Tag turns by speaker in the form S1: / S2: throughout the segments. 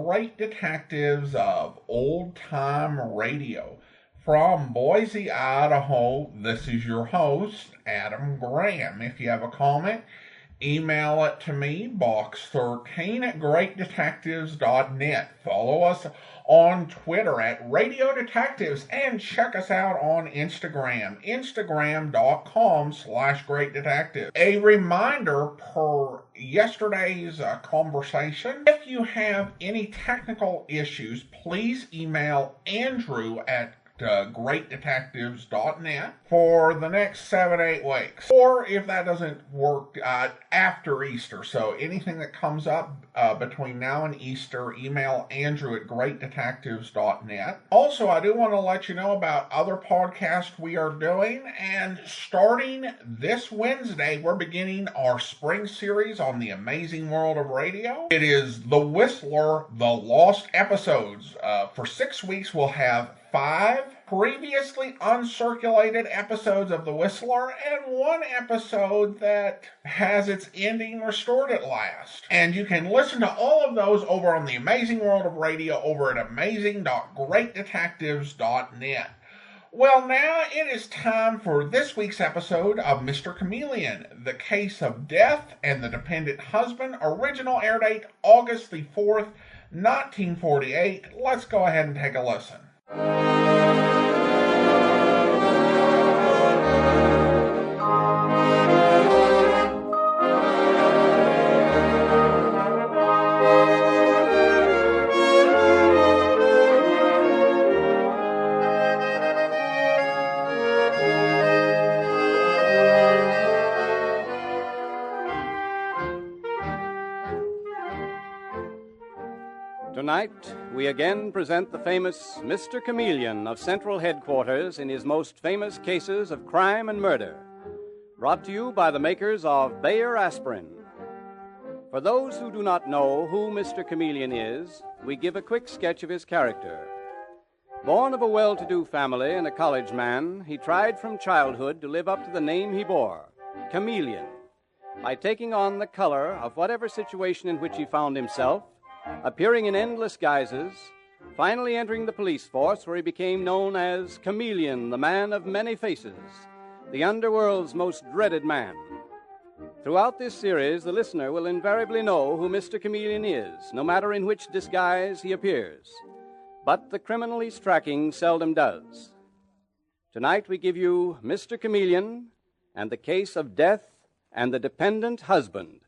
S1: great detectives of old time radio. From Boise, Idaho, this is your host, Adam Graham. If you have a comment, email it to me, box13 at greatdetectives.net. Follow us on Twitter at Radio Detectives and check us out on Instagram, instagram.com/greatdetectives. A reminder per yesterday's conversation, if you have any technical issues, please email Andrew at greatdetectives.net for the next 7-8 weeks, or if that doesn't work, after Easter. So anything that comes up between now and Easter, email Andrew at greatdetectives.net. Also, I do want to let you know about other podcasts we are doing, and starting this Wednesday, we're beginning our spring series on the amazing world of radio. It is The Whistler, The Lost Episodes. For 6 weeks, we'll have 5 previously uncirculated episodes of The Whistler and 1 episode that has its ending restored at last. And you can listen to all of those over on the amazing world of radio over at amazing.greatdetectives.net. Well, now it is time for this week's episode of Mr. Chameleon, The Case of Death and the Dependent Husband. Original air date August the 4th, 1948. Let's go ahead and take a listen.
S2: Tonight, we again present the famous Mr. Chameleon of Central Headquarters in his most famous cases of crime and murder. Brought to you by the makers of Bayer Aspirin. For those who do not know who Mr. Chameleon is, we give a quick sketch of his character. Born of a well-to-do family and a college man, he tried from childhood to live up to the name he bore, Chameleon, by taking on the color of whatever situation in which he found himself, appearing in endless guises, finally entering the police force where he became known as Chameleon, the man of many faces, the underworld's most dreaded man. Throughout this series, the listener will invariably know who Mr. Chameleon is, no matter in which disguise he appears. But the criminal he's tracking seldom does. Tonight we give you Mr. Chameleon and the Case of Death and the Dependent Husband.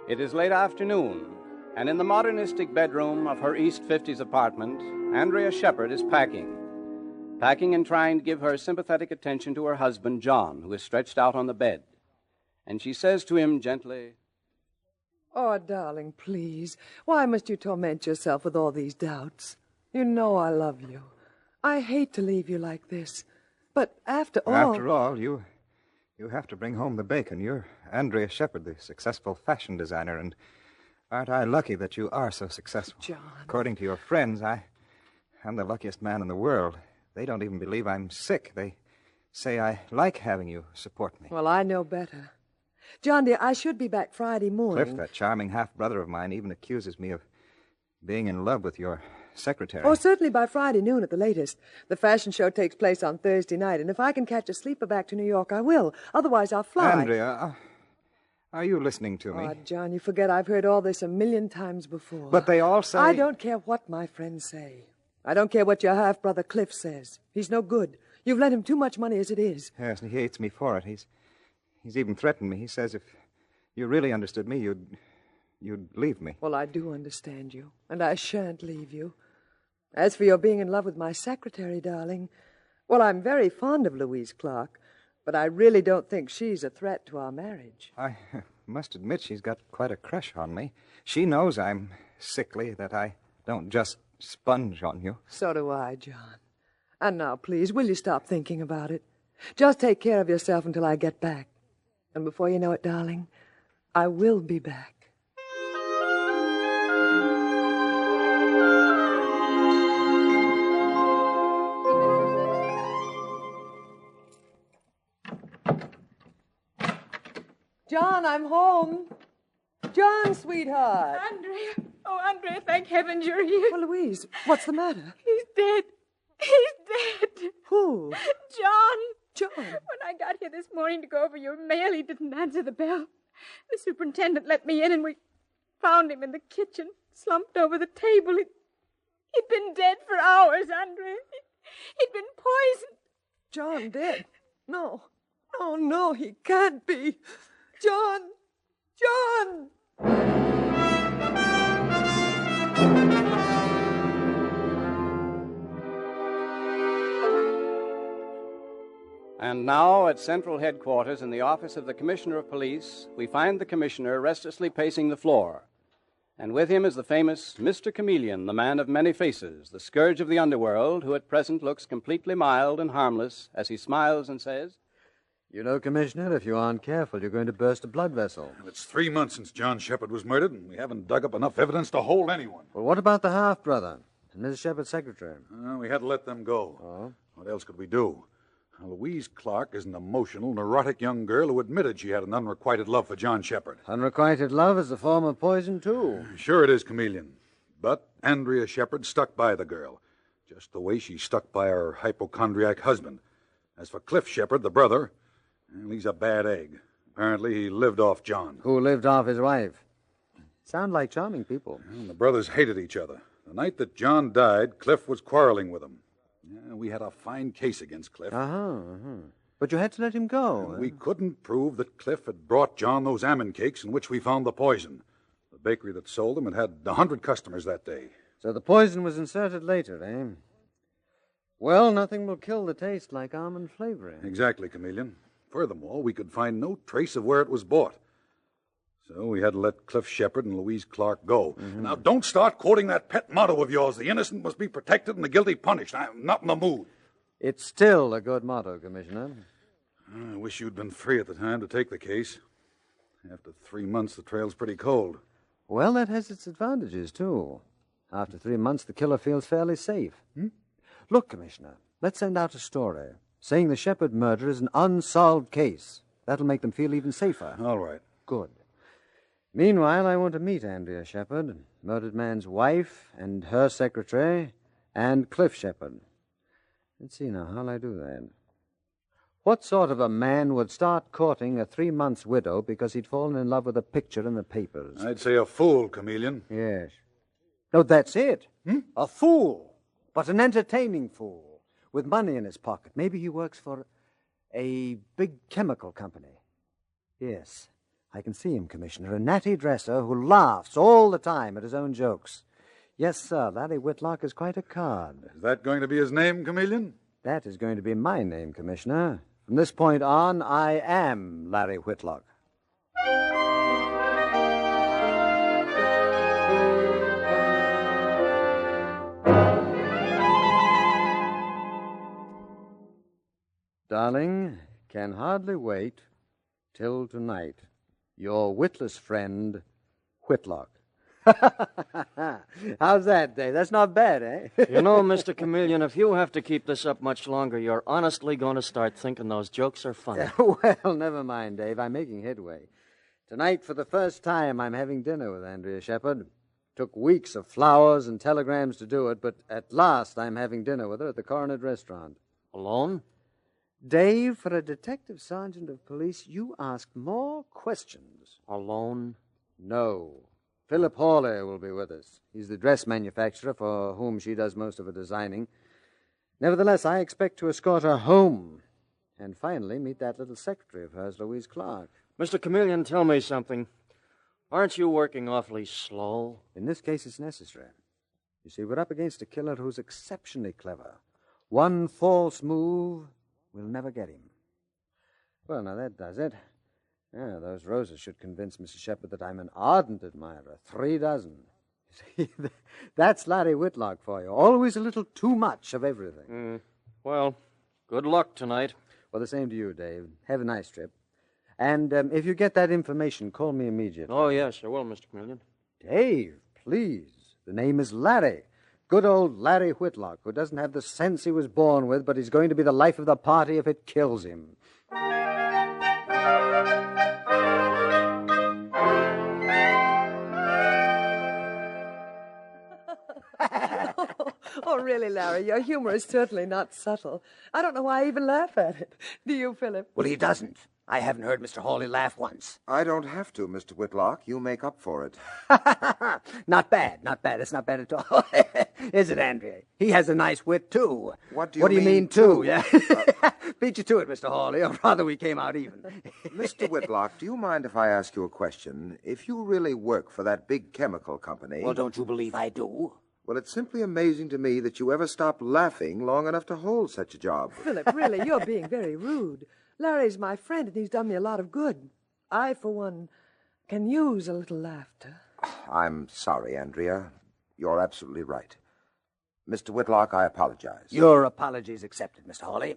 S2: It is late afternoon, and in the modernistic bedroom of her East 50s apartment, Andrea Shepard is packing and trying to give her sympathetic attention to her husband, John, who is stretched out on the bed. And she says to him gently,
S3: "Oh, darling, please. Why must you torment yourself with all these doubts? You know I love you. I hate to leave you like this. But after all...
S4: you have to bring home the bacon. You're Andrea Shepard, the successful fashion designer, and aren't I lucky that you are so successful?
S3: John.
S4: According to your friends, I'm the luckiest man in the world. They don't even believe I'm sick. They say I like having you support me.
S3: Well, I know better. John, dear, I should be back Friday morning.
S4: Cliff, that charming half-brother of mine, even accuses me of being in love with your secretary.
S3: Oh, certainly by Friday noon at the latest. The fashion show takes place on Thursday night, and if I can catch a sleeper back to New York, I will. Otherwise, I'll fly.
S4: Andrea, are you listening to me?
S3: Oh, John, you forget I've heard all this 1,000,000 times before.
S4: But they all say...
S3: I don't care what my friends say. I don't care what your half-brother Cliff says. He's no good. You've lent him too much money as it is.
S4: Yes, and he hates me for it. He's even threatened me. He says if you really understood me, you'd leave me.
S3: Well, I do understand you, and I shan't leave you. As for your being in love with my secretary, darling, well, I'm very fond of Louise Clark, but I really don't think she's a threat to our marriage.
S4: I must admit she's got quite a crush on me. She knows I'm sickly, that I don't just sponge on you.
S3: So do I, John. And now, please, will you stop thinking about it? Just take care of yourself until I get back. And before you know it, darling, I will be back. John, I'm home. John, sweetheart.
S5: Andrea. Oh, Andrea, thank heavens you're here.
S3: Well, Louise, what's the matter?
S5: He's dead. He's dead.
S3: Who?
S5: John.
S3: John.
S5: When I got here this morning to go over your mail, he didn't answer the bell. The superintendent let me in, and we found him in the kitchen, slumped over the table. He'd been dead for hours, Andrea. He'd been poisoned.
S3: John dead? No. No, he can't be. John! John!
S2: And now, at Central Headquarters in the office of the Commissioner of Police, we find the Commissioner restlessly pacing the floor. And with him is the famous Mr. Chameleon, the man of many faces, the scourge of the underworld, who at present looks completely mild and harmless as he smiles and says,
S6: You know, Commissioner, if you aren't careful, you're going to burst a blood vessel.
S7: It's 3 months since John Shepard was murdered, and we haven't dug up enough evidence to hold anyone.
S6: Well, what about the half-brother and Mrs. Shepard's secretary?
S7: We had to let them go.
S6: Oh?
S7: What else could we do? Louise Clark is an emotional, neurotic young girl who admitted she had an unrequited love for John Shepard.
S6: Unrequited love is a form of poison, too.
S7: Sure it is, Chameleon. But Andrea Shepard stuck by the girl, just the way she stuck by her hypochondriac husband. As for Cliff Shepard, the brother, well, he's a bad egg. Apparently he lived off John.
S6: Who lived off his wife. Sound like charming people.
S7: Well, the brothers hated each other. The night that John died, Cliff was quarreling with him. Yeah, we had a fine case against Cliff.
S6: But you had to let him go.
S7: We couldn't prove that Cliff had brought John those almond cakes in which we found the poison. The bakery that sold them had 100 customers that day.
S6: So the poison was inserted later, eh? Well, nothing will kill the taste like almond flavoring.
S7: Exactly, Chameleon. Furthermore, we could find no trace of where it was bought. So we had to let Cliff Shepard and Louise Clark go. Now, don't start quoting that pet motto of yours, the innocent must be protected and the guilty punished. I'm not in the mood.
S6: It's still a good motto, Commissioner.
S7: I wish you'd been free at the time to take the case. After 3 months, the trail's pretty cold.
S6: Well, that has its advantages, too. After 3 months, the killer feels fairly safe. Look, Commissioner, let's send out a story saying the Shepard murder is an unsolved case. That'll make them feel even safer.
S7: All right.
S6: Good. Meanwhile, I want to meet Andrea Shepard, murdered man's wife, and her secretary, and Cliff Shepard. Let's see now, how'll I do that? What sort of a man would start courting a 3-month widow because he'd fallen in love with a picture in the papers?
S7: I'd say a fool, Chameleon.
S6: Yes. No, that's it. A fool. But an entertaining fool. With money in his pocket. Maybe he works for a big chemical company. Yes, I can see him, Commissioner. A natty dresser who laughs all the time at his own jokes. Yes, sir, Larry Whitlock is quite a card.
S7: Is that going to be his name, Chameleon?
S6: That is going to be my name, Commissioner. From this point on, I am Larry Whitlock. Darling, can hardly wait till tonight. Your witless friend, Whitlock. How's that, Dave? That's not bad, eh?
S8: You know, Mr. Chameleon, if you have to keep this up much longer, you're honestly going to start thinking those jokes are funny.
S6: Well, never mind, Dave. I'm making headway. Tonight, for the first time, I'm having dinner with Andrea Shepard. Took weeks of flowers and telegrams to do it, but at last I'm having dinner with her at the Coronet Restaurant.
S8: Alone?
S6: Dave, for a detective sergeant of police, you ask more questions.
S8: Alone?
S6: No. Philip Hawley will be with us. He's the dress manufacturer for whom she does most of her designing. Nevertheless, I expect to escort her home and finally meet that little secretary of hers, Louise Clark.
S8: Mr. Chameleon, tell me something. Aren't you working awfully slow?
S6: In this case, it's necessary. You see, we're up against a killer who's exceptionally clever. One false move will never get him. Well, now that does it. Yeah, those roses should convince Mrs. Shepard that I'm an ardent admirer. 3 dozen. See, that's Larry Whitlock for you. Always a little too much of everything.
S8: Well, good luck tonight.
S6: Well, the same to you, Dave. Have a nice trip. And if you get that information, call me immediately.
S8: Oh, yes, I will, Mr. Chameleon.
S6: Dave, please. The name is Larry. Good old Larry Whitlock, who doesn't have the sense he was born with, but he's going to be the life of the party if it kills him.
S3: Oh, really, Larry, your humor is certainly not subtle. I don't know why I even laugh at it. Do you, Philip?
S9: Well, he doesn't. I haven't heard Mr. Hawley laugh once.
S10: I don't have to, Mr. Whitlock. You make up for it.
S9: Not bad, not bad. It's not bad at all. Is it, Andrea? He has a nice wit, too.
S10: What do you mean
S9: too? Yeah. Beat you to it, Mr. Hawley, or rather we came out even.
S10: Mr. Whitlock, do you mind if I ask you a question? If you really work for that big chemical company...
S9: Well, don't you believe I do?
S10: Well, it's simply amazing to me that you ever stopped laughing long enough to hold such a job.
S3: Philip, really, you're being very rude. Larry's my friend, and he's done me a lot of good. I, for one, can use a little laughter.
S10: I'm sorry, Andrea. You're absolutely right. Mr. Whitlock, I apologize.
S9: Your apologies accepted, Mr. Hawley.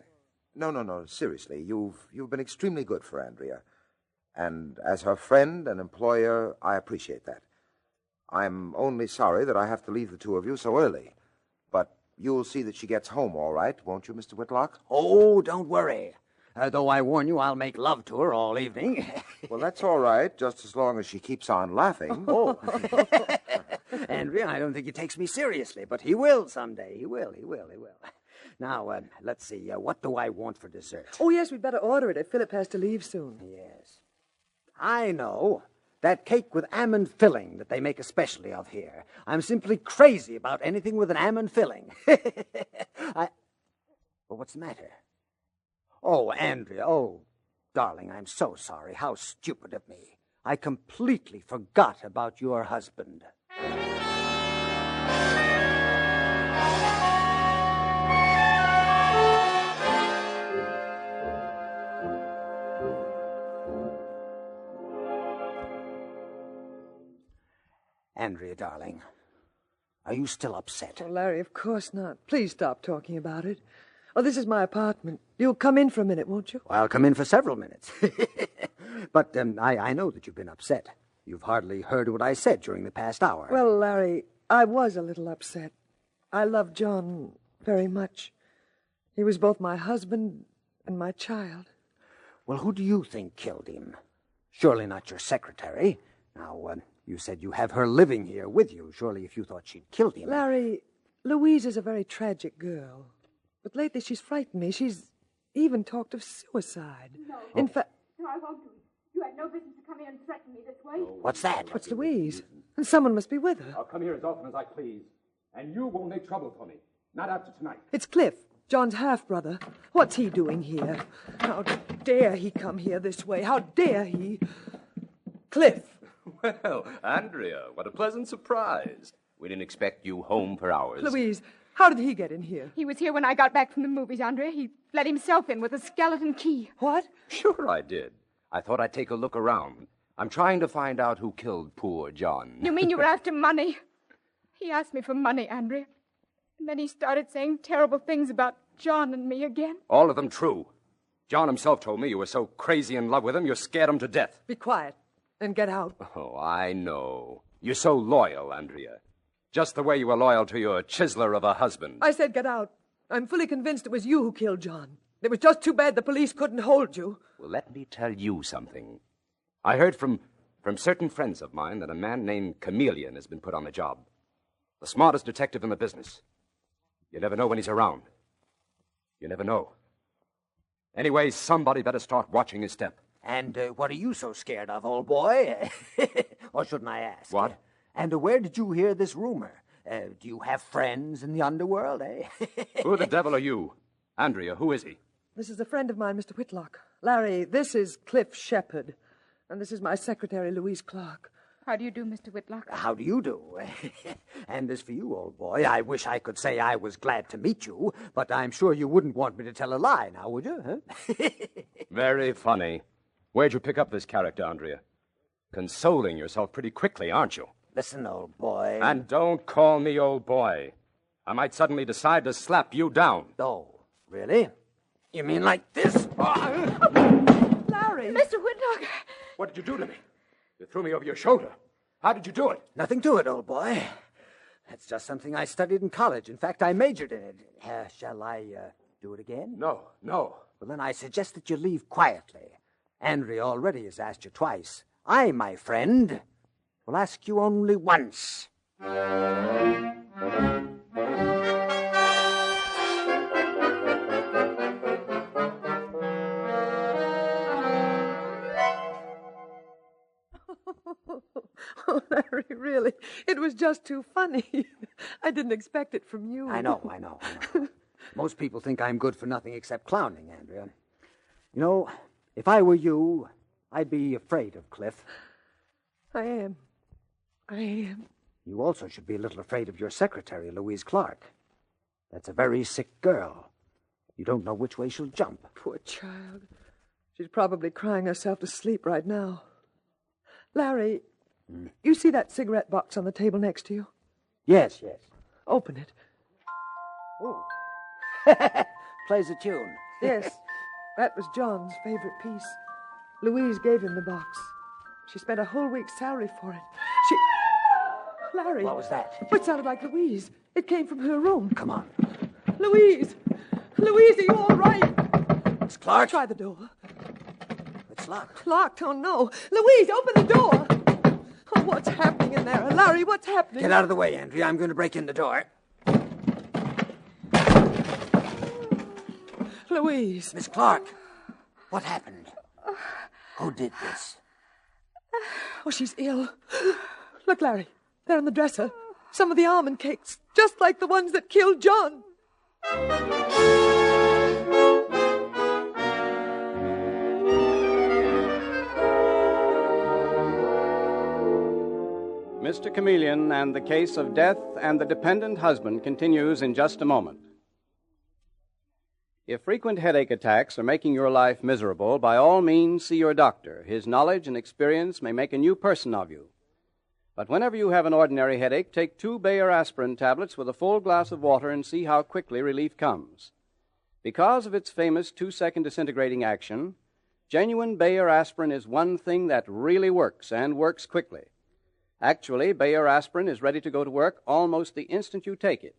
S10: No. Seriously, you've been extremely good for Andrea. And as her friend and employer, I appreciate that. I'm only sorry that I have to leave the two of you so early. But you'll see that she gets home all right, won't you, Mr. Whitlock?
S9: Oh, don't worry. Though I warn you, I'll make love to her all evening.
S10: Well, that's all right, just as long as she keeps on laughing.
S9: Oh. Andrea, I don't think he takes me seriously, but he will someday. He will. Now, let's see. What do I want for dessert?
S3: Oh, yes, we'd better order it if Philip has to leave soon.
S9: Yes. I know. That cake with almond filling that they make a specialty of here. I'm simply crazy about anything with an almond filling. Well, what's the matter? Oh, Andrea, oh, darling, I'm so sorry. How stupid of me. I completely forgot about your husband. Andrea, darling, are you still upset?
S3: Oh, Larry, of course not. Please stop talking about it. Oh, this is my apartment. You'll come in for a minute, won't you?
S9: Well, I'll come in for several minutes. But I know that you've been upset. You've hardly heard what I said during the past hour.
S3: Well, Larry, I was a little upset. I loved John very much. He was both my husband and my child.
S9: Well, who do you think killed him? Surely not your secretary. Now, you said you have her living here with you. Surely if you thought she'd killed him...
S3: Larry, Louise is a very tragic girl. But lately she's frightened me. She's even talked of suicide.
S5: No.
S3: In fact...
S5: No, I won't do it. You had no business to come here and threaten me this way.
S9: What's that?
S3: What's Louise? And someone must be with her.
S11: I'll come here as often as I please. And you won't make trouble for me. Not after tonight.
S3: It's Cliff, John's half-brother. What's he doing here? How dare he come here this way? How dare he? Cliff.
S12: Well, Andrea, what a pleasant surprise. We didn't expect you home for hours.
S3: Louise, how did he get in here?
S5: He was here when I got back from the movies, Andrea. He let himself in with a skeleton key.
S3: What?
S12: Sure I did. I thought I'd take a look around. I'm trying to find out who killed poor John.
S5: You mean you were after money? He asked me for money, Andrea. And then he started saying terrible things about John and me again.
S12: All of them true. John himself told me you were so crazy in love with him, you scared him to death.
S3: Be quiet and get out.
S12: Oh, I know. You're so loyal, Andrea. Just the way you were loyal to your chiseler of a husband.
S3: I said get out. I'm fully convinced it was you who killed John. It was just too bad the police couldn't hold you.
S12: Well, let me tell you something. I heard from certain friends of mine that a man named Chameleon has been put on the job. The smartest detective in the business. You never know when he's around. You never know. Anyway, somebody better start watching his step.
S9: And what are you so scared of, old boy? Or shouldn't I ask?
S12: What?
S9: And where did you hear this rumor? Do you have friends in the underworld, eh?
S12: Who the devil are you? Andrea, who is he?
S3: This is a friend of mine, Mr. Whitlock. Larry, this is Cliff Shepherd. And this is my secretary, Louise Clark.
S5: How do you do, Mr. Whitlock?
S9: How do you do? And as for you, old boy, I wish I could say I was glad to meet you, but I'm sure you wouldn't want me to tell a lie now, would you? Huh?
S12: Very funny. Where'd you pick up this character, Andrea? Consoling yourself pretty quickly, aren't you?
S9: Listen, old boy.
S12: And don't call me old boy. I might suddenly decide to slap you down.
S9: Oh, really? You mean like this?
S3: Larry!
S5: Mr. Whitlock!
S12: What did you do to me? You threw me over your shoulder. How did you do it?
S9: Nothing to it, old boy. That's just something I studied in college. In fact, I majored in it. Shall I do it again?
S12: No.
S9: Well, then I suggest that you leave quietly. Andrea already has asked you twice. I, my friend, will ask you only once.
S3: Oh, Larry, really, it was just too funny. I didn't expect it from you.
S9: I know. Most people think I'm good for nothing except clowning, Andrea. You know, if I were you, I'd be afraid of Cliff.
S3: I am.
S9: You also should be a little afraid of your secretary, Louise Clark. That's a very sick girl. You don't know which way she'll jump.
S3: Poor child. She's probably crying herself to sleep right now. Larry, you see that cigarette box on the table next to you?
S9: Yes.
S3: Open it.
S9: Oh. Plays a tune.
S3: Yes, that was John's favorite piece. Louise gave him the box. She spent a whole week's salary for it. Larry.
S9: What was that?
S3: It sounded like Louise. It came from her room.
S9: Come on.
S3: Louise, are you all right?
S9: Miss Clark?
S3: Try the door.
S9: It's locked.
S3: Locked? Oh, no. Louise, open the door. Oh, what's happening in there? Larry, what's happening?
S9: Get out of the way, Andrea. I'm going to break in the door.
S3: Louise.
S9: Miss Clark, what happened? Who did this?
S3: Oh, she's ill. Look, Larry, they're on the dresser. Some of the almond cakes, just like the ones that killed John.
S2: Mr. Chameleon and the case of death and the dependent husband continues in just a moment. If frequent headache attacks are making your life miserable, by all means see your doctor. His knowledge and experience may make a new person of you. But whenever you have an ordinary headache, take 2 Bayer aspirin tablets with a full glass of water and see how quickly relief comes. Because of its famous 2-second disintegrating action, genuine Bayer aspirin is one thing that really works, and works quickly. Actually, Bayer aspirin is ready to go to work almost the instant you take it.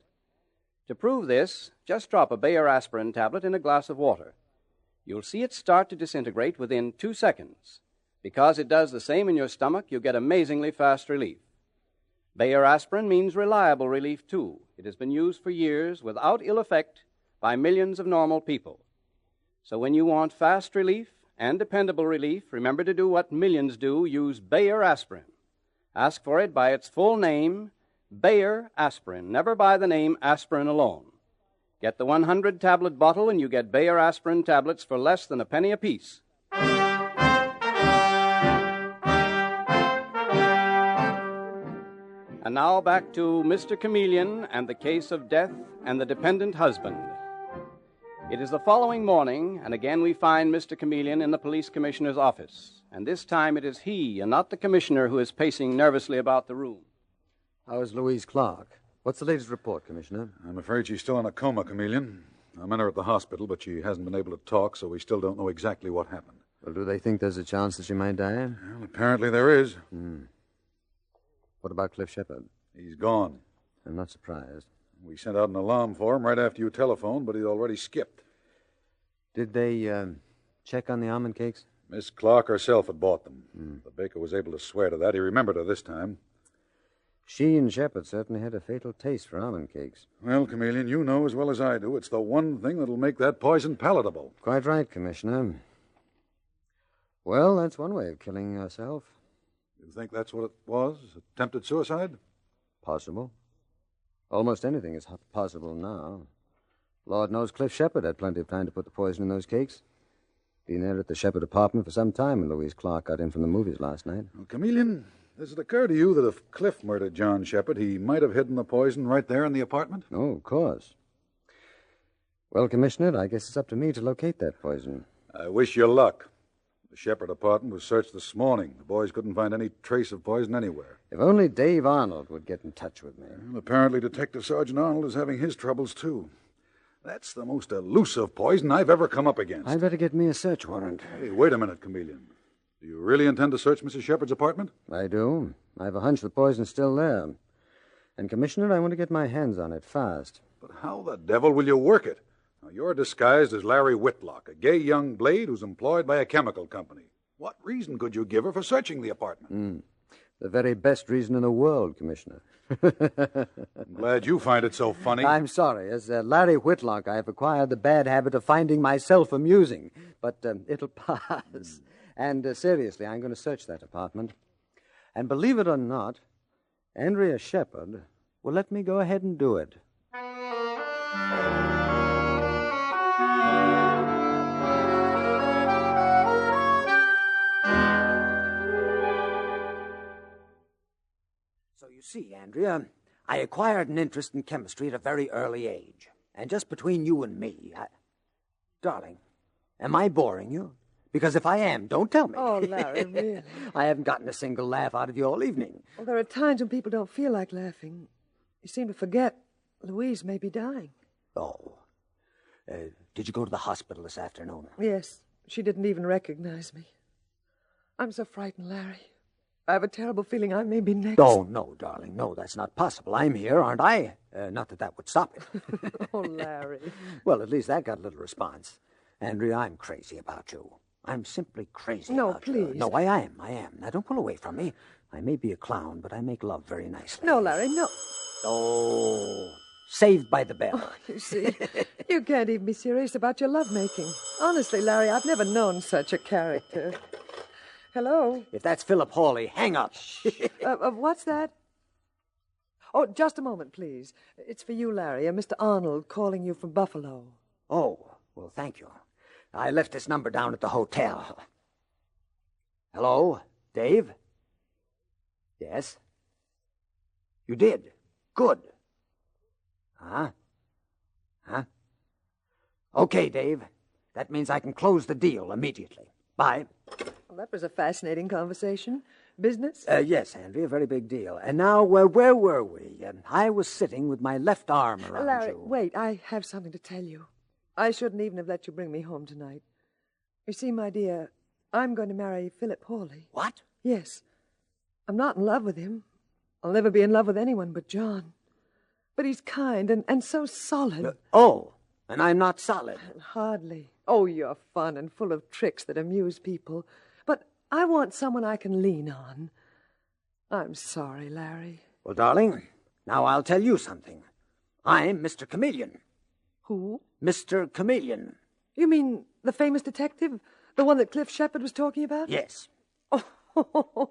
S2: To prove this, just drop a Bayer aspirin tablet in a glass of water. You'll see it start to disintegrate within 2 seconds. Because it does the same in your stomach, you get amazingly fast relief. Bayer aspirin means reliable relief, too. It has been used for years without ill effect by millions of normal people. So when you want fast relief and dependable relief, remember to do what millions do, use Bayer aspirin. Ask for it by its full name, Bayer aspirin. Never by the name aspirin alone. Get the 100-tablet bottle and you get Bayer aspirin tablets for less than a penny apiece. And now back to Mr. Chameleon and the case of death and the dependent husband. It is the following morning, and again we find Mr. Chameleon in the police commissioner's office. And this time it is he and not the commissioner who is pacing nervously about the room.
S6: How is Louise Clark? What's the latest report, Commissioner?
S7: I'm afraid she's still in a coma, Chameleon. I'm in her at the hospital, but she hasn't been able to talk, so we still don't know exactly what happened.
S6: Well, do they think there's a chance that she might die?
S7: Well, apparently there is.
S6: What about Cliff Shepard?
S7: He's gone.
S6: I'm not surprised.
S7: We sent out an alarm for him right after you telephoned, but he'd already skipped.
S6: Did they check on the almond cakes?
S7: Miss Clark herself had bought them. The baker was able to swear to that. He remembered her this time.
S6: She and Shepard certainly had a fatal taste for almond cakes.
S7: Well, Chameleon, you know as well as I do, it's the one thing that'll make that poison palatable.
S6: Quite right, Commissioner. Well, that's one way of killing yourself.
S7: You think that's what it was? Attempted suicide?
S6: Possible. Almost anything is possible now. Lord knows Cliff Shepard had plenty of time to put the poison in those cakes. Been there at the Shepard apartment for some time when Louise Clark got in from the movies last night.
S7: Well, Chameleon, does it occur to you that if Cliff murdered John Shepard, he might have hidden the poison right there in the apartment?
S6: Oh, of course. Well, Commissioner, I guess it's up to me to locate that poison.
S7: I wish you luck. The Shepard apartment was searched this morning. The boys couldn't find any trace of poison anywhere.
S6: If only Dave Arnold would get in touch with me.
S7: Well, apparently Detective Sergeant Arnold is having his troubles, too. That's the most elusive poison I've ever come up against.
S6: I'd better get me a search warrant.
S7: Hey, wait a minute, Chameleon. Do you really intend to search Mrs. Shepard's apartment?
S6: I do. I have a hunch the poison's still there. And, Commissioner, I want to get my hands on it fast.
S7: But how the devil will you work it? Now, you're disguised as Larry Whitlock, a gay young blade who's employed by a chemical company. What reason could you give her for searching the apartment?
S6: The very best reason in the world, Commissioner.
S7: I'm glad you find it so funny.
S6: I'm sorry. As Larry Whitlock, I've acquired the bad habit of finding myself amusing. But it'll pass. And seriously, I'm going to search that apartment. And believe it or not, Andrea Shepherd will let me go ahead and do it.
S9: So you see, Andrea, I acquired an interest in chemistry at a very early age. And just between you and me, Darling, am I boring you? Because if I am, don't tell me.
S3: Oh, Larry, really?
S9: I haven't gotten a single laugh out of you all evening.
S3: Well, there are times when people don't feel like laughing. You seem to forget Louise may be dying.
S9: Oh. Did you go to the hospital this afternoon?
S3: Yes. She didn't even recognize me. I'm so frightened, Larry. I have a terrible feeling I may be next.
S9: Oh, no, darling. No, that's not possible. I'm here, aren't I? Not that that would stop it.
S3: Oh, Larry.
S9: Well, at least that got a little response. Andrea, I'm crazy about you. I'm simply crazy about you.
S3: No, please.
S9: No, I am. Now, don't pull away from me. I may be a clown, but I make love very nicely.
S3: No, Larry, no.
S9: Oh, saved by the bell.
S3: Oh, you see, you can't even be serious about your lovemaking. Honestly, Larry, I've never known such a character. Hello?
S9: If that's Philip Hawley, hang up.
S3: What's that? Oh, just a moment, please. It's for you, Larry, Mr. Arnold calling you from Buffalo.
S9: Oh, well, thank you. I left this number down at the hotel. Hello, Dave? Yes? You did? Good. Huh? Okay, Dave. That means I can close the deal immediately. Bye.
S3: Well, that was a fascinating conversation. Business?
S9: Yes, Andrea, a very big deal. And now, where were we? I was sitting with my left arm around
S3: Larry,
S9: you.
S3: wait, I have something to tell you. I shouldn't even have let you bring me home tonight. You see, my dear, I'm going to marry Philip Hawley.
S9: What?
S3: Yes. I'm not in love with him. I'll never be in love with anyone but John. But he's kind and so solid.
S9: Oh, and I'm not solid.
S3: Hardly. Oh, you're fun and full of tricks that amuse people. But I want someone I can lean on. I'm sorry, Larry.
S9: Well, darling, now I'll tell you something. I'm Mr. Chameleon.
S3: Who?
S9: Mr. Chameleon.
S3: You mean the famous detective? The one that Cliff Shepherd was talking about?
S9: Yes.
S3: Oh.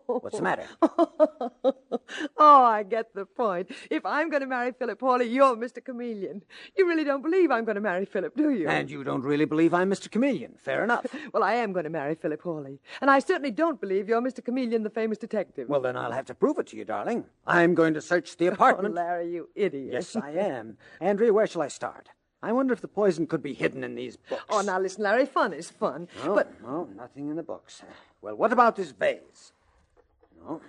S9: What's the matter?
S3: Oh, I get the point. If I'm going to marry Philip Hawley, you're Mr. Chameleon. You really don't believe I'm going to marry Philip, do you?
S9: And you don't really believe I'm Mr. Chameleon. Fair enough.
S3: Well, I am going to marry Philip Hawley. And I certainly don't believe you're Mr. Chameleon, the famous detective.
S9: Well, then I'll have to prove it to you, darling. I'm going to search the apartment.
S3: Oh, Larry, you idiot.
S9: Yes, I am. Andrea, where shall I start? I wonder if the poison could be hidden in these books.
S3: Oh, now listen, Larry, fun is fun.
S9: No, nothing in the books. Well, what about this vase? No,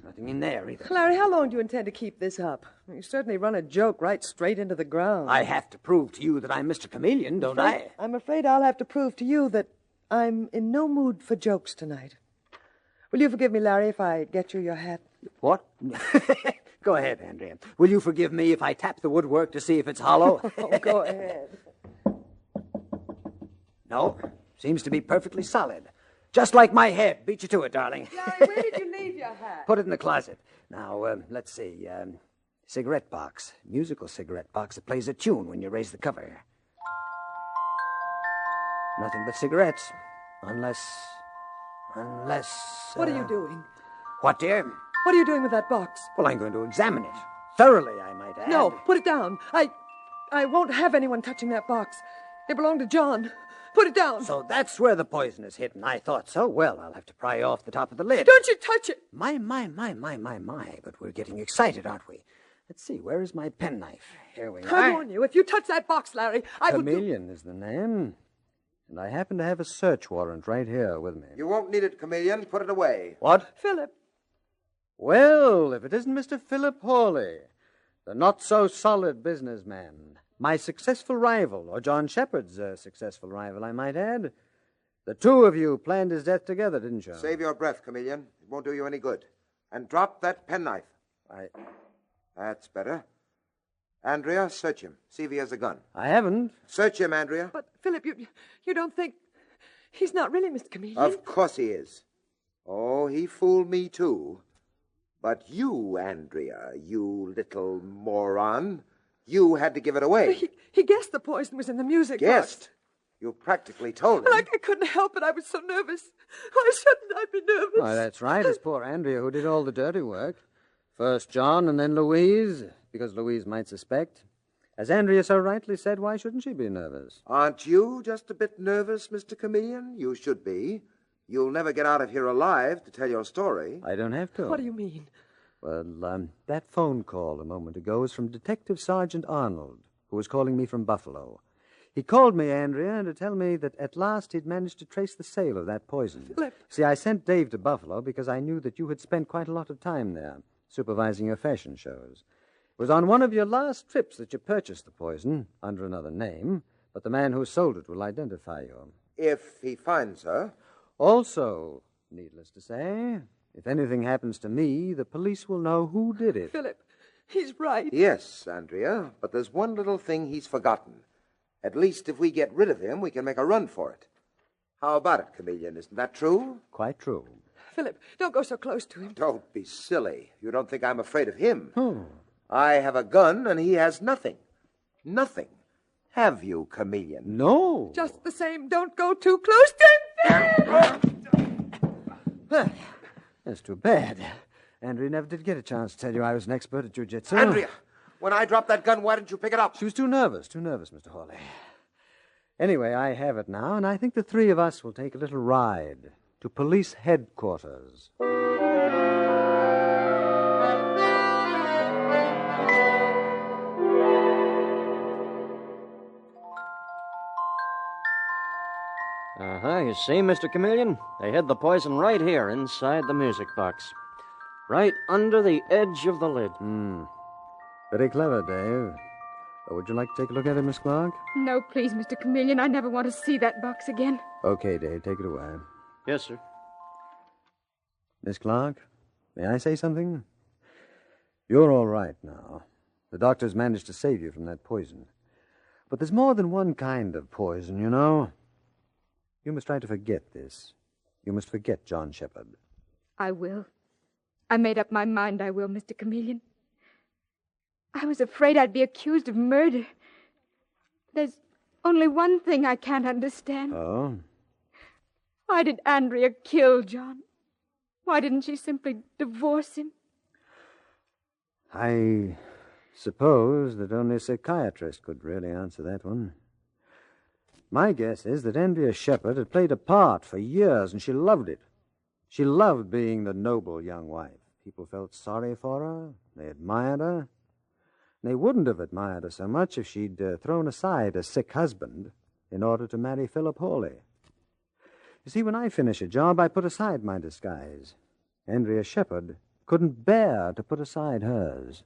S9: nothing in there either.
S3: Larry, how long do you intend to keep this up? You certainly run a joke right straight into the ground.
S9: I have to prove to you that I'm Mr. Chameleon, don't I?
S3: I'm afraid I'll have to prove to you that I'm in no mood for jokes tonight. Will you forgive me, Larry, if I get you your hat?
S9: What? Go ahead, Andrea. Will you forgive me if I tap the woodwork to see if it's hollow?
S3: Oh, go ahead.
S9: No, seems to be perfectly solid. Just like my head. Beat you to it, darling.
S3: Larry, where did you leave your hat?
S9: Put it in the closet. Now, let's see. Cigarette box. Musical cigarette box that plays a tune when you raise the cover. Nothing but cigarettes. Unless...
S3: What are you doing?
S9: What, dear?
S3: What are you doing with that box?
S9: Well, I'm going to examine it. Thoroughly, I might add.
S3: No, put it down. I won't have anyone touching that box. It belonged to John. Put it down.
S9: So that's where the poison is hidden. I thought so. Well, I'll have to pry off the top of the lid.
S3: Don't you touch it.
S9: My. But we're getting excited, aren't we? Let's see. Where is my penknife? Here we are.
S3: I warn you, if you touch that box, Larry, I will...
S6: Chameleon is the name. And I happen to have a search warrant right here with me.
S10: You won't need it, Chameleon. Put it away.
S6: What?
S3: Philip.
S6: Well, if it isn't Mr. Philip Hawley, the not-so-solid businessman, my successful rival, or John Shepherd's successful rival, I might add. The two of you planned his death together, didn't you?
S10: Save your breath, Chameleon. It won't do you any good. And drop that penknife. That's better. Andrea, search him. See if he has a gun.
S6: I haven't.
S10: Search him, Andrea.
S3: But, Philip, you don't think... He's not really Mr. Chameleon?
S10: Of course he is. Oh, he fooled me, too. But you, Andrea, you little moron, you had to give it away.
S3: He guessed the poison was in the music
S10: Guessed?
S3: box.
S10: You practically told him.
S3: Like I couldn't help it. I was so nervous. Why shouldn't I be nervous?
S6: Why, that's right. It's poor Andrea who did all the dirty work. First John and then Louise, because Louise might suspect. As Andrea so rightly said, why shouldn't she be nervous?
S10: Aren't you just a bit nervous, Mr. Chameleon? You should be. You'll never get out of here alive to tell your story.
S6: I don't have to.
S3: What do you mean?
S6: Well, that phone call a moment ago was from Detective Sergeant Arnold, who was calling me from Buffalo. He called me, Andrea, to tell me that at last he'd managed to trace the sale of that poison.
S3: Philip.
S6: See, I sent Dave to Buffalo because I knew that you had spent quite a lot of time there, supervising your fashion shows. It was on one of your last trips that you purchased the poison, under another name, but the man who sold it will identify you.
S10: If he finds her.
S6: Also, needless to say, if anything happens to me, the police will know who did it.
S3: Philip, he's right.
S10: Yes, Andrea, but there's one little thing he's forgotten. At least if we get rid of him, we can make a run for it. How about it, Chameleon? Isn't that true?
S6: Quite true.
S3: Philip, don't go so close to him.
S10: Don't be silly. You don't think I'm afraid of him. I have a gun, and he has nothing. Nothing. Have you, Chameleon?
S6: No.
S3: Just the same, don't go too close to him.
S6: That's too bad. Andrea never did get a chance to tell you I was an expert at jiu-jitsu.
S10: Andrea, when I dropped that gun, why didn't you pick it up?
S6: She was too nervous, Mr. Hawley. Anyway, I have it now, and I think the three of us will take a little ride to police headquarters.
S8: You see, Mr. Chameleon? They hid the poison right here inside the music box. Right under the edge of the lid.
S6: Very clever, Dave. Would you like to take a look at it, Miss Clark?
S5: No, please, Mr. Chameleon. I never want to see that box again.
S6: Okay, Dave, take it away.
S8: Yes, sir.
S6: Miss Clark, may I say something? You're all right now. The doctors managed to save you from that poison. But there's more than one kind of poison, you know. You must try to forget this. You must forget John Shepard.
S5: I will. I made up my mind I will, Mr. Chameleon. I was afraid I'd be accused of murder. There's only one thing I can't understand.
S6: Oh?
S5: Why did Andrea kill John? Why didn't she simply divorce him?
S6: I suppose that only a psychiatrist could really answer that one. My guess is that Andrea Shepard had played a part for years, and she loved it. She loved being the noble young wife. People felt sorry for her. They admired her. They wouldn't have admired her so much if she'd thrown aside a sick husband in order to marry Philip Hawley. You see, when I finish a job, I put aside my disguise. Andrea Shepard couldn't bear to put aside hers.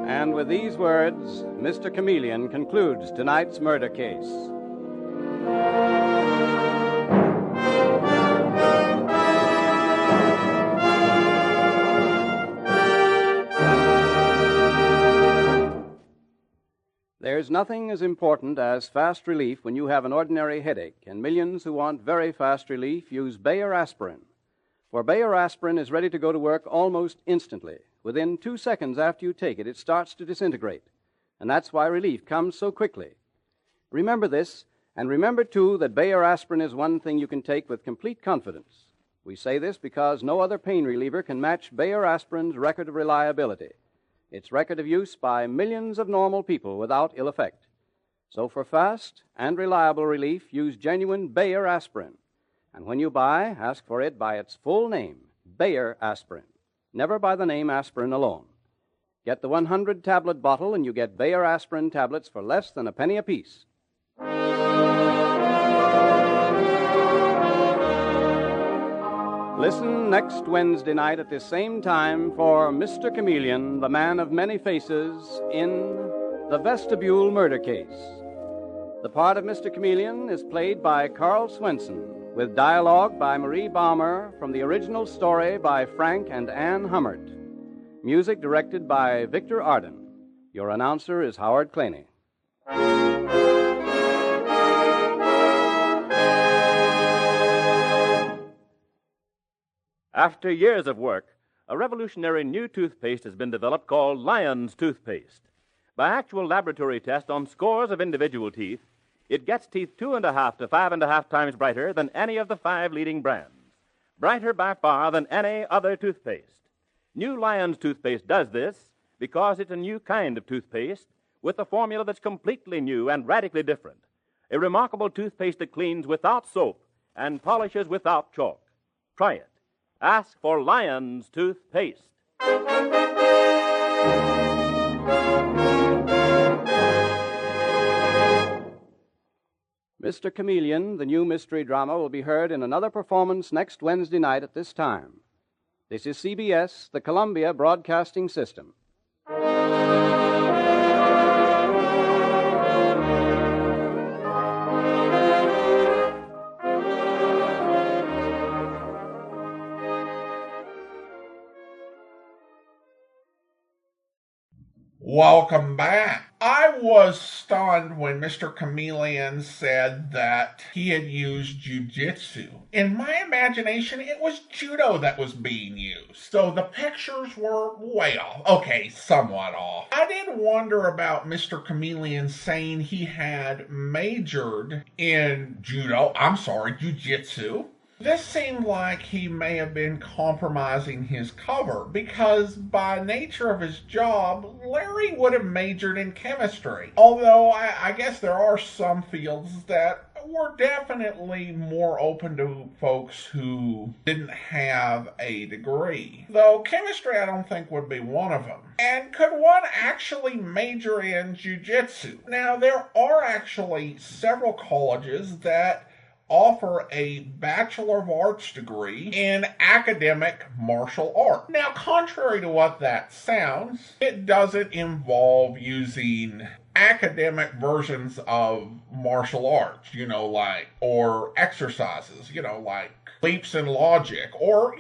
S2: And with these words, Mr. Chameleon concludes tonight's murder case. There's nothing as important as fast relief when you have an ordinary headache, and millions who want very fast relief use Bayer aspirin. For Bayer aspirin is ready to go to work almost instantly. Within 2 seconds after you take it, it starts to disintegrate. And that's why relief comes so quickly. Remember this, and remember, too, that Bayer aspirin is one thing you can take with complete confidence. We say this because no other pain reliever can match Bayer aspirin's record of reliability. Its record of use by millions of normal people without ill effect. So for fast and reliable relief, use genuine Bayer aspirin. And when you buy, ask for it by its full name, Bayer aspirin. Never by the name aspirin alone. Get the 100-tablet bottle and you get Bayer aspirin tablets for less than a penny apiece. Listen next Wednesday night at this same time for Mr. Chameleon, the man of many faces, in The Vestibule Murder Case. The part of Mr. Chameleon is played by Carl Swenson, with dialogue by Marie Baumer from the original story by Frank and Ann Hummert. Music directed by Victor Arden. Your announcer is Howard Claney.
S13: After years of work, a revolutionary new toothpaste has been developed called Lion's Toothpaste. By actual laboratory test on scores of individual teeth, it gets teeth 2.5 to 5.5 times brighter than any of the 5 leading brands. Brighter by far than any other toothpaste. New Lion's Toothpaste does this because it's a new kind of toothpaste with a formula that's completely new and radically different. A remarkable toothpaste that cleans without soap and polishes without chalk. Try it. Ask for Lion's Toothpaste.
S2: Mr. Chameleon, the new mystery drama, will be heard in another performance next Wednesday night at this time. This is CBS, the Columbia Broadcasting System.
S1: Welcome back. I was stunned when Mr. Chameleon said that he had used jujitsu. In my imagination, it was judo that was being used. So the pictures were way off. Okay, somewhat off. I did wonder about Mr. Chameleon saying he had majored in jujitsu. This seemed like he may have been compromising his cover because by nature of his job, Larry would have majored in chemistry. Although I guess there are some fields that were definitely more open to folks who didn't have a degree. Though chemistry I don't think would be one of them. And could one actually major in jiu-jitsu? Now there are actually several colleges that offer a Bachelor of Arts degree in academic martial art. Now, contrary to what that sounds, it doesn't involve using academic versions of martial arts, or exercises, like leaps in logic, or,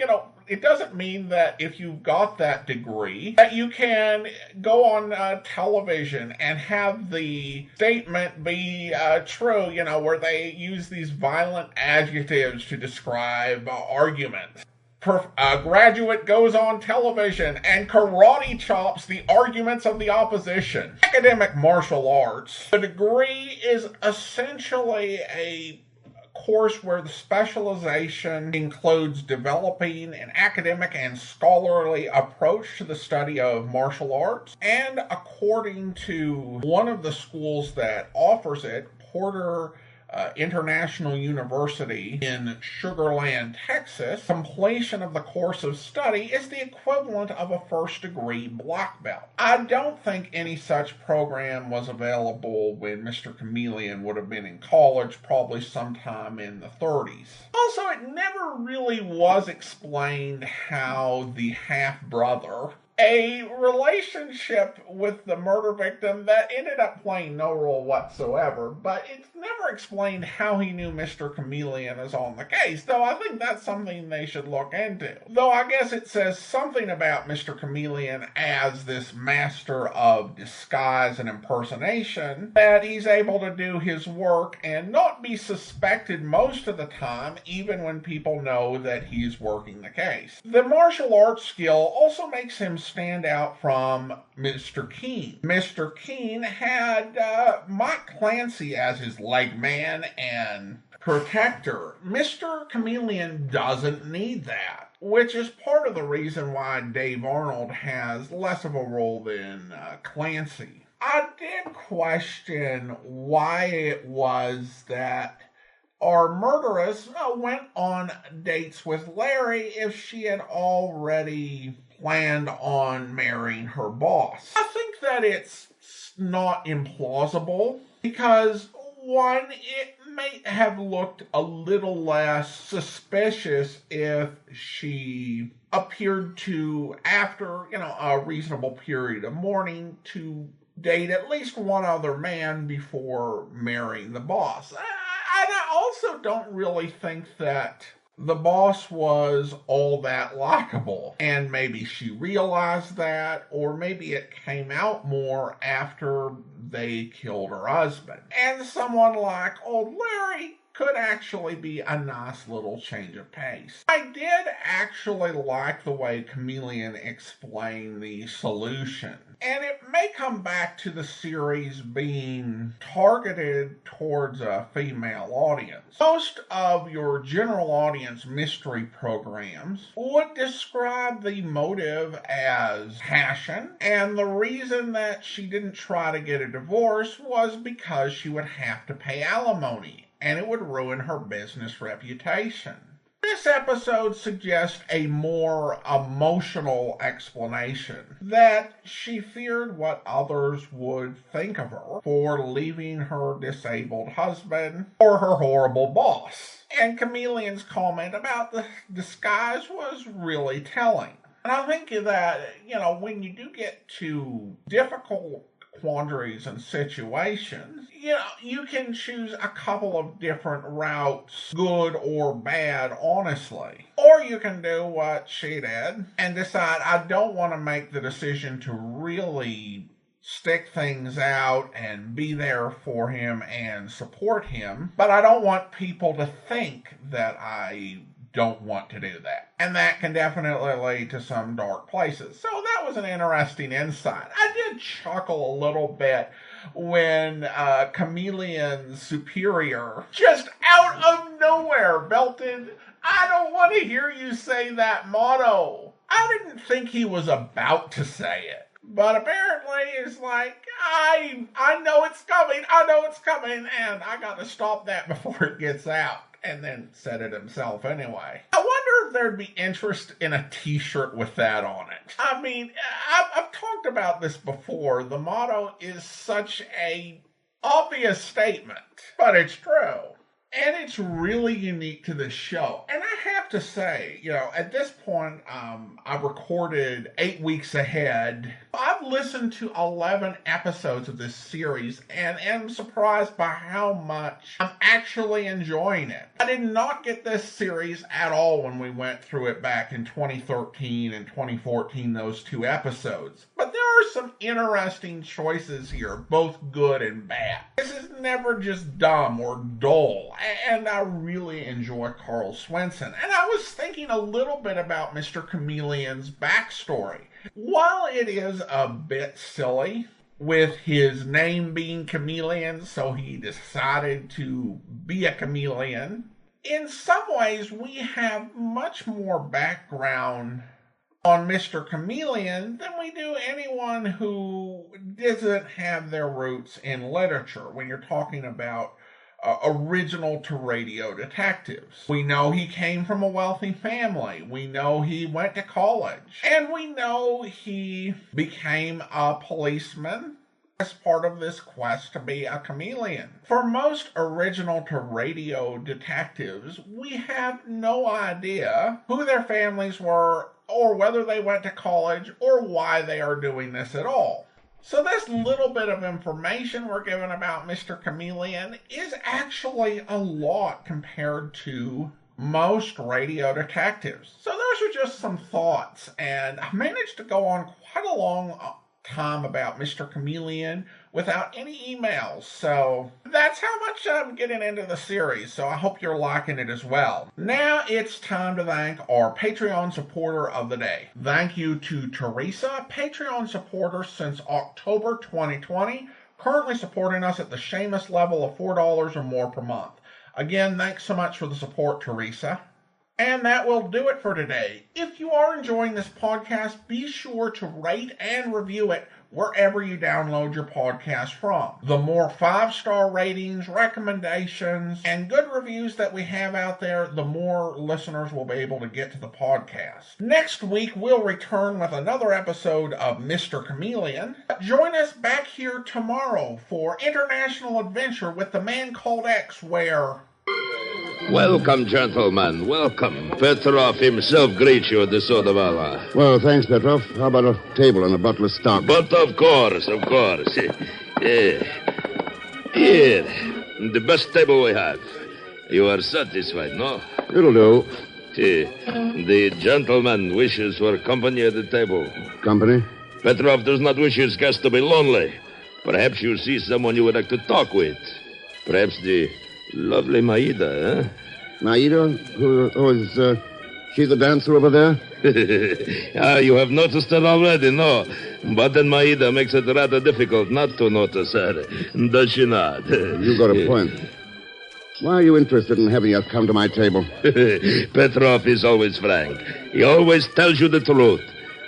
S1: it doesn't mean that if you've got that degree that you can go on television and have the statement be true, where they use these violent adjectives to describe arguments. A graduate goes on television and karate chops the arguments of the opposition. Academic martial arts, the degree is essentially a course where the specialization includes developing an academic and scholarly approach to the study of martial arts. And according to one of the schools that offers it, Porter International University in Sugar Land, Texas, completion of the course of study is the equivalent of a first-degree black belt. I don't think any such program was available when Mr. Chameleon would have been in college, probably sometime in the 30s. Also, it never really was explained how the half-brother, a relationship with the murder victim that ended up playing no role whatsoever, but it's never explained how he knew Mr. Chameleon is on the case, though I think that's something they should look into. Though I guess it says something about Mr. Chameleon as this master of disguise and impersonation, that he's able to do his work and not be suspected most of the time, even when people know that he's working the case. The martial arts skill also makes him stand out from Mr. Keene. Mr. Keene had Mike Clancy as his leg man and protector. Mr. Chameleon doesn't need that, which is part of the reason why Dave Arnold has less of a role than Clancy. I did question why it was that our murderess went on dates with Larry if she had already planned on marrying her boss. I think that it's not implausible because, one, it may have looked a little less suspicious if she appeared to, after, a reasonable period of mourning, to date at least one other man before marrying the boss. And I also don't really think that the boss was all that likable, and maybe she realized that, or maybe it came out more after they killed her husband. And someone like old Larry could actually be a nice little change of pace. I did actually like the way Chameleon explained the solution, and it may come back to the series being targeted towards a female audience. Most of your general audience mystery programs would describe the motive as passion, and the reason that she didn't try to get a divorce was because she would have to pay alimony, and it would ruin her business reputation. This episode suggests a more emotional explanation, that she feared what others would think of her for leaving her disabled husband or her horrible boss. And Chameleon's comment about the disguise was really telling. And I think that, when you do get to difficult quandaries and situations, you can choose a couple of different routes, good or bad, honestly. Or you can do what she did and decide, I don't want to make the decision to really stick things out and be there for him and support him, but I don't want people to think that I don't want to do that. And that can definitely lead to some dark places. So that was an interesting insight. I did chuckle a little bit when Chameleon's superior just out of nowhere belted, "I don't want to hear you say that motto." I didn't think he was about to say it, but apparently it's like, I know it's coming, and I got to stop that before it gets out. And then said it himself anyway. I wonder if there'd be interest in a t-shirt with that on it. I mean, I've talked about this before. The motto is such a obvious statement, but it's true. And it's really unique to this show. And I have to say, at this point, I've recorded 8 weeks ahead. I've listened to 11 episodes of this series and am surprised by how much I'm actually enjoying it. I did not get this series at all when we went through it back in 2013 and 2014, those 2 episodes. But there are some interesting choices here, both good and bad. This is never just dumb or dull. And I really enjoy Carl Swenson. And I was thinking a little bit about Mr. Chameleon's backstory. While it is a bit silly, with his name being Chameleon, so he decided to be a chameleon, in some ways we have much more background on Mr. Chameleon than we do anyone who doesn't have their roots in literature when you're talking about original to radio detectives. We know he came from a wealthy family. We know he went to college. And we know he became a policeman as part of this quest to be a chameleon. For most original to radio detectives, we have no idea who their families were or whether they went to college or why they are doing this at all. So this little bit of information we're given about Mr. Chameleon is actually a lot compared to most radio detectives. So those are just some thoughts, and I managed to go on quite a long time about Mr. Chameleon without any emails. So that's how much I'm getting into the series, so I hope you're liking it as well. Now it's time to thank our Patreon supporter of the day. Thank you to Teresa, Patreon supporter since October 2020, currently supporting us at the Seamus level of $4 or more per month. Again, thanks so much for the support, Teresa. And that will do it for today. If you are enjoying this podcast, be sure to rate and review it wherever you download your podcast from. The more 5-star ratings, recommendations, and good reviews that we have out there, the more listeners will be able to get to the podcast. Next week, we'll return with another episode of Mr. Chameleon. Join us back here tomorrow for International Adventure with the Man Called X, where...
S14: Welcome, gentlemen, welcome. Petrov himself greets you at the Sodavala.
S15: Well, thanks, Petrov. How about a table and a bottle of stock?
S14: But of course. Here, the best table we have. You are satisfied, no?
S15: It'll do.
S14: The gentleman wishes for company at the table.
S15: Company?
S14: Petrov does not wish his guest to be lonely. Perhaps you see someone you would like to talk with. Perhaps the Lovely Maida, huh?
S15: Maida? Is she the dancer over there?
S14: You have noticed her already, no? But then Maida makes it rather difficult not to notice her. Does she not?
S15: You got a point. Why are you interested in having her come to my table?
S14: Petrov is always frank. He always tells you the truth.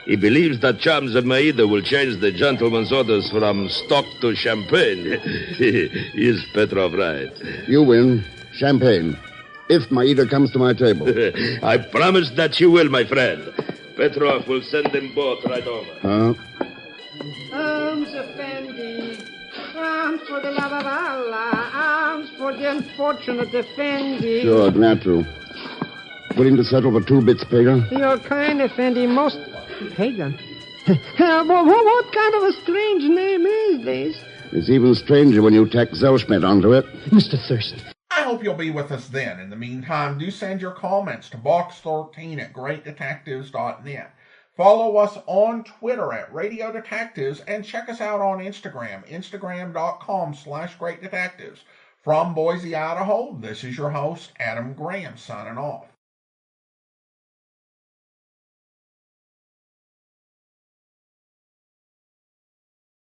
S14: He believes that charms of Maida will change the gentleman's orders from stock to champagne. Is Petrov right?
S15: You win. Champagne. If Maida comes to my table.
S14: I promise that you will, my friend. Petrov will send them both right over.
S15: Huh?
S16: Arms, Effendi. Arms for the love of Allah. Arms for the unfortunate Effendi.
S15: Sure, natural. Willing to settle for 2 bits, pagan?
S16: You're kind, Effendi. Most... Pagan? What kind of a strange name is this?
S15: It's even stranger when you tack Zellschmidt onto it.
S16: Mr. Thurston.
S1: I hope you'll be with us then. In the meantime, do send your comments to box13@greatdetectives.net. Follow us on Twitter at Radio Detectives and check us out on Instagram, instagram.com/greatdetectives. From Boise, Idaho, this is your host, Adam Graham, signing off.